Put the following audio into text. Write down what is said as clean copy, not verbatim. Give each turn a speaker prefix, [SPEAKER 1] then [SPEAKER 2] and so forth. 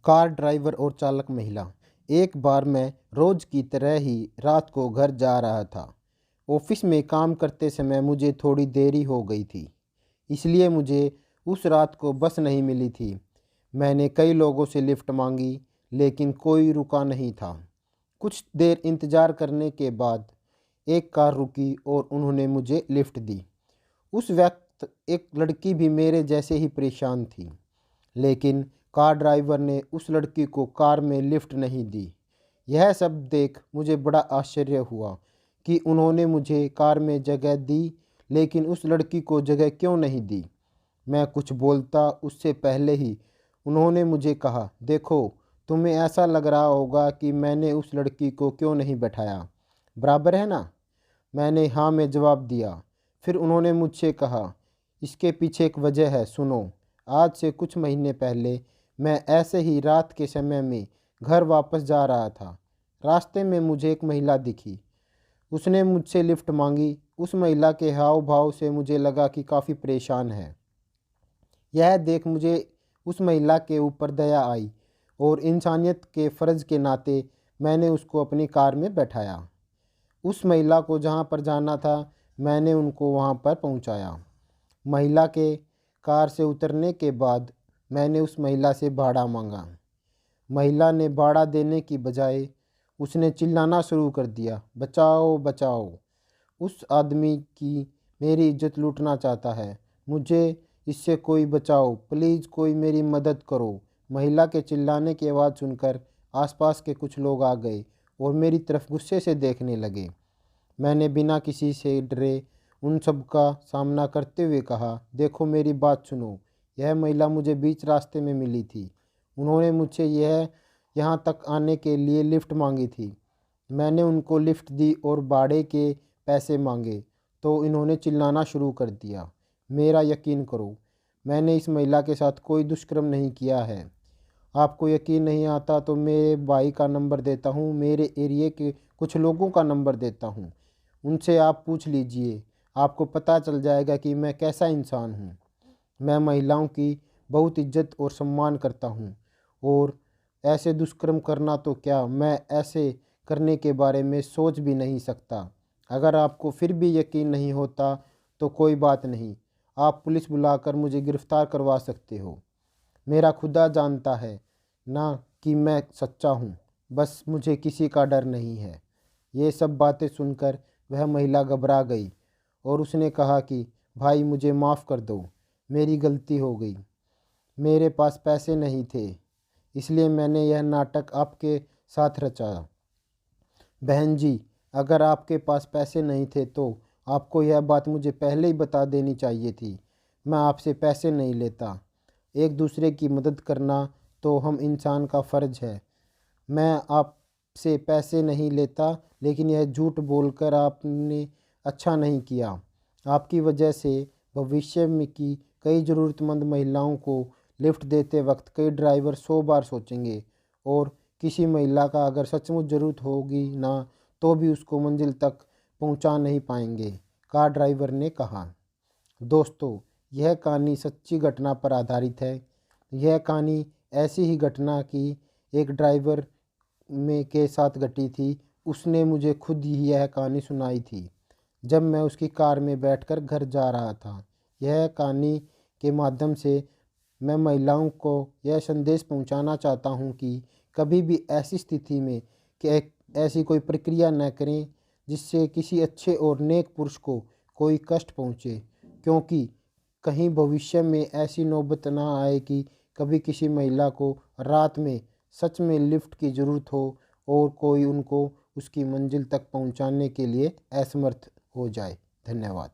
[SPEAKER 1] Car driver और चालक महिला। एक बार मैं रोज़ की तरह ही रात को घर जा रहा था। ऑफिस में काम करते समय मुझे थोड़ी देरी हो गई थी, इसलिए मुझे उस रात को बस नहीं मिली थी। मैंने कई लोगों से लिफ्ट मांगी, लेकिन कोई रुका नहीं था। कुछ देर इंतज़ार करने के बाद एक कार रुकी और उन्होंने मुझे लिफ्ट दी। उस वक्त एक लड़की भी मेरे जैसे ही परेशान थी, लेकिन कार ड्राइवर ने उस लड़की को कार में लिफ्ट नहीं दी। यह सब देख मुझे बड़ा आश्चर्य हुआ कि उन्होंने मुझे कार में जगह दी, लेकिन उस लड़की को जगह क्यों नहीं दी। मैं कुछ बोलता उससे पहले ही उन्होंने मुझे कहा, देखो, तुम्हें ऐसा लग रहा होगा कि मैंने उस लड़की को क्यों नहीं बैठाया, बराबर है ना। मैंने हाँ में जवाब दिया। फिर उन्होंने मुझसे कहा, इसके पीछे एक वजह है, सुनो। आज से कुछ महीने पहले मैं ऐसे ही रात के समय में घर वापस जा रहा था। रास्ते में मुझे एक महिला दिखी। उसने मुझसे लिफ्ट मांगी। उस महिला के हाव भाव से मुझे लगा कि काफ़ी परेशान है। यह देख मुझे उस महिला के ऊपर दया आई और इंसानियत के फ़र्ज़ के नाते मैंने उसको अपनी कार में बैठाया। उस महिला को जहाँ पर जाना था, मैंने उनको वहाँ पर पहुँचाया। महिला के कार से उतरने के बाद मैंने उस महिला से भाड़ा मांगा। महिला ने भाड़ा देने की बजाय उसने चिल्लाना शुरू कर दिया, बचाओ बचाओ। उस आदमी की मेरी इज्जत लूटना चाहता है। मुझे इससे कोई बचाओ, प्लीज़ कोई मेरी मदद करो। महिला के चिल्लाने की आवाज़ सुनकर आसपास के कुछ लोग आ गए और मेरी तरफ गुस्से से देखने लगे। मैंने बिना किसी से डरे उन सब का सामना करते हुए कहा, देखो, मेरी बात सुनो। यह महिला मुझे बीच रास्ते में मिली थी। उन्होंने मुझसे यहाँ तक आने के लिए लिफ्ट मांगी थी। मैंने उनको लिफ्ट दी और भाड़े के पैसे मांगे तो इन्होंने चिल्लाना शुरू कर दिया। मेरा यकीन करो, मैंने इस महिला के साथ कोई दुष्कर्म नहीं किया है। आपको यकीन नहीं आता तो मेरे भाई का नंबर देता हूँ, मेरे एरिए के कुछ लोगों का नंबर देता हूँ। उनसे आप पूछ लीजिए, आपको पता चल जाएगा कि मैं कैसा इंसान हूँ। मैं महिलाओं की बहुत इज्जत और सम्मान करता हूँ, और ऐसे दुष्कर्म करना तो क्या, मैं ऐसे करने के बारे में सोच भी नहीं सकता। अगर आपको फिर भी यकीन नहीं होता तो कोई बात नहीं, आप पुलिस बुलाकर मुझे गिरफ़्तार करवा सकते हो। मेरा खुदा जानता है ना कि मैं सच्चा हूँ, बस मुझे किसी का डर नहीं है। ये सब बातें सुनकर वह महिला घबरा गई और उसने कहा कि भाई, मुझे माफ़ कर दो, मेरी गलती हो गई। मेरे पास पैसे नहीं थे, इसलिए मैंने यह नाटक आपके साथ रचा। बहन जी, अगर आपके पास पैसे नहीं थे तो आपको यह बात मुझे पहले ही बता देनी चाहिए थी। मैं आपसे पैसे नहीं लेता। एक दूसरे की मदद करना तो हम इंसान का फ़र्ज़ है। मैं आपसे पैसे नहीं लेता, लेकिन यह झूठ बोलकर आपने अच्छा नहीं किया। आपकी वजह से भविष्य में की कई ज़रूरतमंद महिलाओं को लिफ्ट देते वक्त कई ड्राइवर 100 बार सोचेंगे, और किसी महिला का अगर सचमुच ज़रूरत होगी ना, तो भी उसको मंजिल तक पहुंचा नहीं पाएंगे, कार ड्राइवर ने कहा। दोस्तों, यह कहानी सच्ची घटना पर आधारित है। यह कहानी ऐसी ही घटना की एक ड्राइवर में के साथ घटी थी। उसने मुझे खुद ही यह कहानी सुनाई थी जब मैं उसकी कार में बैठकर घर जा रहा था। यह कहानी के माध्यम से मैं महिलाओं को यह संदेश पहुंचाना चाहता हूं कि कभी भी ऐसी स्थिति में कि ऐसी कोई प्रक्रिया न करें जिससे किसी अच्छे और नेक पुरुष को कोई कष्ट पहुंचे, क्योंकि कहीं भविष्य में ऐसी नौबत ना आए कि कभी किसी महिला को रात में सच में लिफ्ट की ज़रूरत हो और कोई उनको उसकी मंजिल तक पहुंचाने के लिए असमर्थ हो जाए। धन्यवाद।